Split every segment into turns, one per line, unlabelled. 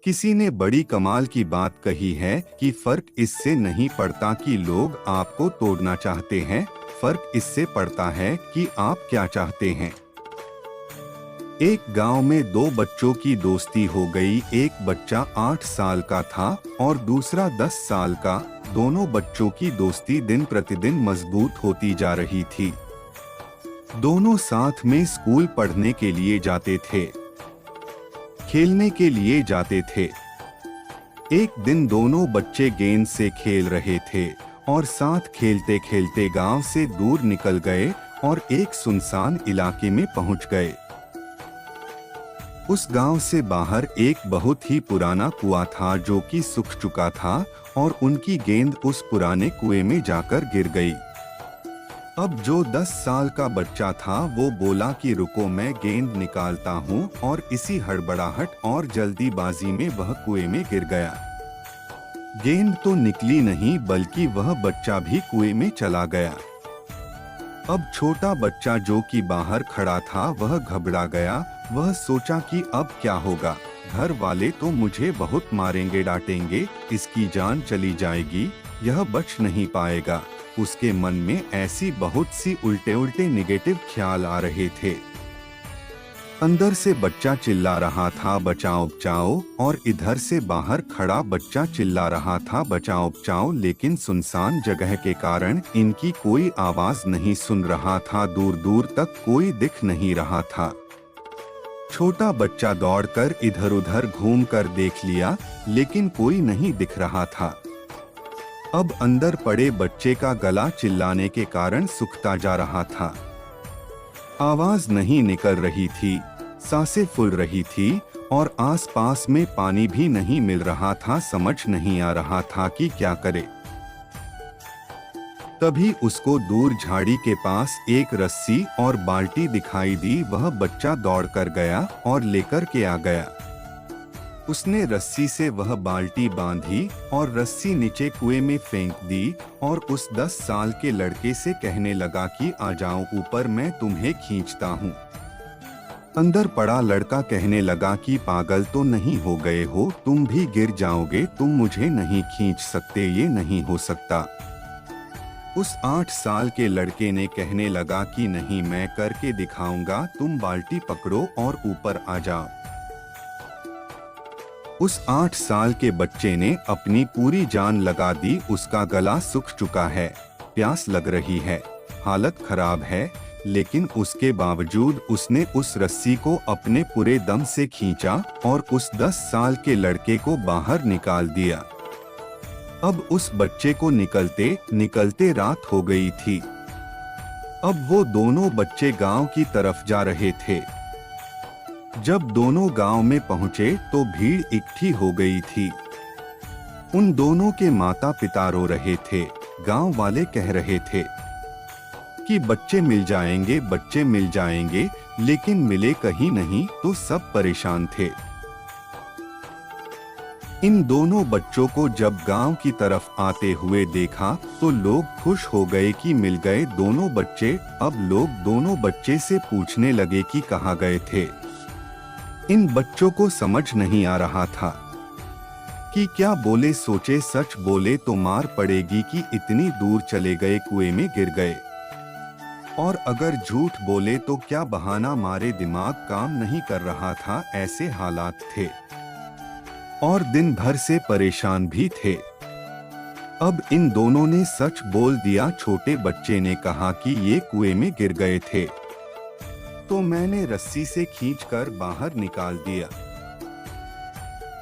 किसी ने बड़ी कमाल की बात कही है कि फर्क इससे नहीं पड़ता कि लोग आपको तोड़ना चाहते हैं, फर्क इससे पड़ता है कि आप क्या चाहते हैं। एक गांव में दो बच्चों की दोस्ती हो गई। एक बच्चा 8 साल का था और दूसरा 10 साल का। दोनों बच्चों की दोस्ती दिन प्रतिदिन मजबूत होती जा रही थी। दोनों साथ में स्कूल पढ़ने के लिए जाते थे, खेलने के लिए जाते थे। एक दिन दोनों बच्चे गेंद से खेल रहे थे और साथ खेलते खेलते गांव से दूर निकल गए और एक सुनसान इलाके में पहुंच गए। उस गांव से बाहर एक बहुत ही पुराना कुआं था जो कि सूख चुका था और उनकी गेंद उस पुराने कुएं में जाकर गिर गई। अब जो 10 साल का बच्चा था वो बोला कि रुको, मैं गेंद निकालता हूँ, और इसी हड़बड़ाहट और जल्दीबाजी में वह कुएं में गिर गया। गेंद तो निकली नहीं बल्कि वह बच्चा भी कुएं में चला गया। अब छोटा बच्चा जो कि बाहर खड़ा था वह घबरा गया। वह सोचा कि अब क्या होगा, घर वाले तो मुझे बहुत मारेंगे डांटेंगे, इसकी जान चली जाएगी, यह बच नहीं पाएगा। उसके मन में ऐसी बहुत सी उल्टे उल्टे नेगेटिव ख्याल आ रहे थे। अंदर से बच्चा चिल्ला रहा था बचाओ बचाओ, और इधर से बाहर खड़ा बच्चा चिल्ला रहा था बचाओ बचाओ, लेकिन सुनसान जगह के कारण इनकी कोई आवाज नहीं सुन रहा था। दूर दूर तक कोई दिख नहीं रहा था। छोटा बच्चा दौड़कर इधर उधर घूम कर देख लिया, लेकिन कोई नहीं दिख रहा था। अब अंदर पड़े बच्चे का गला चिल्लाने के कारण सूखता जा रहा था। आवाज नहीं निकल रही थी, सांसें फूल रही थी और आसपास में पानी भी नहीं मिल रहा था। समझ नहीं आ रहा था कि क्या करे। तभी उसको दूर झाड़ी के पास एक रस्सी और बाल्टी दिखाई दी। वह बच्चा दौड़कर गया और लेकर के आ गया। उसने रस्सी से वह बाल्टी बांधी और रस्सी नीचे कुएं में फेंक दी और उस 10 साल के लड़के से कहने लगा कि आ जाओ ऊपर, मैं तुम्हें खींचता हूँ। अंदर पड़ा लड़का कहने लगा कि पागल तो नहीं हो गए हो, तुम भी गिर जाओगे, तुम मुझे नहीं खींच सकते, ये नहीं हो सकता। उस 8 साल के लड़के ने कहने लगा कि नहीं, मैं करके दिखाऊंगा, तुम बाल्टी पकड़ो और ऊपर आ जाओ। उस 8 साल के बच्चे ने अपनी पूरी जान लगा दी। उसका गला सूख चुका है, प्यास लग रही है, हालत खराब है, लेकिन उसके बावजूद उसने उस रस्सी को अपने पूरे दम से खींचा और उस 10 साल के लड़के को बाहर निकाल दिया। अब उस बच्चे को निकलते निकलते रात हो गई थी। अब वो दोनों बच्चे गांव की तरफ जा रहे थे। जब दोनों गांव में पहुंचे तो भीड़ इकट्ठी हो गई थी। उन दोनों के माता पिता रो रहे थे। गांव वाले कह रहे थे कि बच्चे मिल जाएंगे, बच्चे मिल जाएंगे, लेकिन मिले कहीं नहीं। तो सब परेशान थे। इन दोनों बच्चों को जब गांव की तरफ आते हुए देखा तो लोग खुश हो गए कि मिल गए दोनों बच्चे। अब लोग दोनों बच्चे से पूछने लगे कि कहाँ गए थे। इन बच्चों को समझ नहीं आ रहा था कि क्या बोले। सोचे सच बोले तो मार पड़ेगी कि इतनी दूर चले गए, कुएं में गिर गए, और अगर झूठ बोले तो क्या बहाना मारे। दिमाग काम नहीं कर रहा था, ऐसे हालात थे और दिन भर से परेशान भी थे। अब इन दोनों ने सच बोल दिया। छोटे बच्चे ने कहा कि ये कुएं में गिर गए थे तो मैंने रस्सी से खींचकर बाहर निकाल दिया।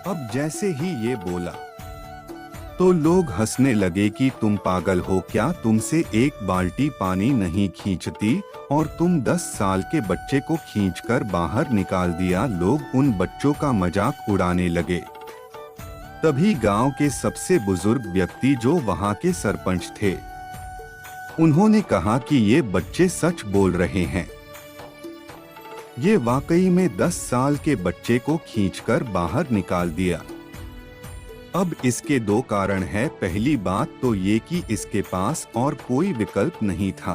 अब जैसे ही ये बोला तो लोग हंसने लगे कि तुम पागल हो क्या, तुमसे एक बाल्टी पानी नहीं खींचती और तुम 10 साल के बच्चे को खींचकर बाहर निकाल दिया। लोग उन बच्चों का मजाक उड़ाने लगे। तभी गांव के सबसे बुजुर्ग व्यक्ति जो वहां के सरपंच थे, उन्होंने कहा कि ये बच्चे सच बोल रहे हैं, ये वाकई में 10 साल के बच्चे को खींचकर बाहर निकाल दिया। अब इसके 2 कारण हैं। पहली बात तो ये कि इसके पास और कोई विकल्प नहीं था।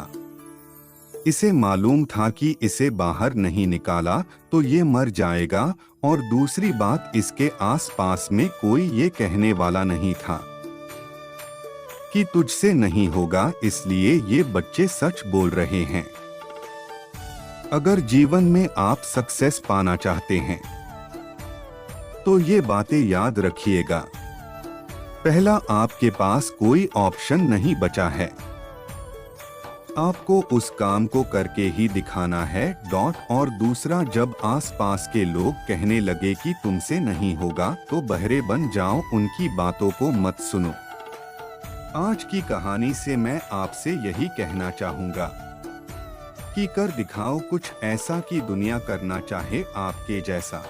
इसे मालूम था कि इसे बाहर नहीं निकाला तो ये मर जाएगा, और दूसरी बात इसके आसपास में कोई ये कहने वाला नहीं था कि तुझसे नहीं होगा, इसलिए ये बच्चे सच बोल रहे हैं। अगर जीवन में आप सक्सेस पाना चाहते हैं तो ये बातें याद रखिएगा। पहला, आपके पास कोई ऑप्शन नहीं बचा है, आपको उस काम को करके ही दिखाना है। और दूसरा, जब आसपास के लोग कहने लगे कि तुमसे नहीं होगा तो बहरे बन जाओ, उनकी बातों को मत सुनो। आज की कहानी से मैं आपसे यही कहना चाहूंगा कि कर दिखाओ कुछ ऐसा कि दुनिया करना चाहे आपके जैसा।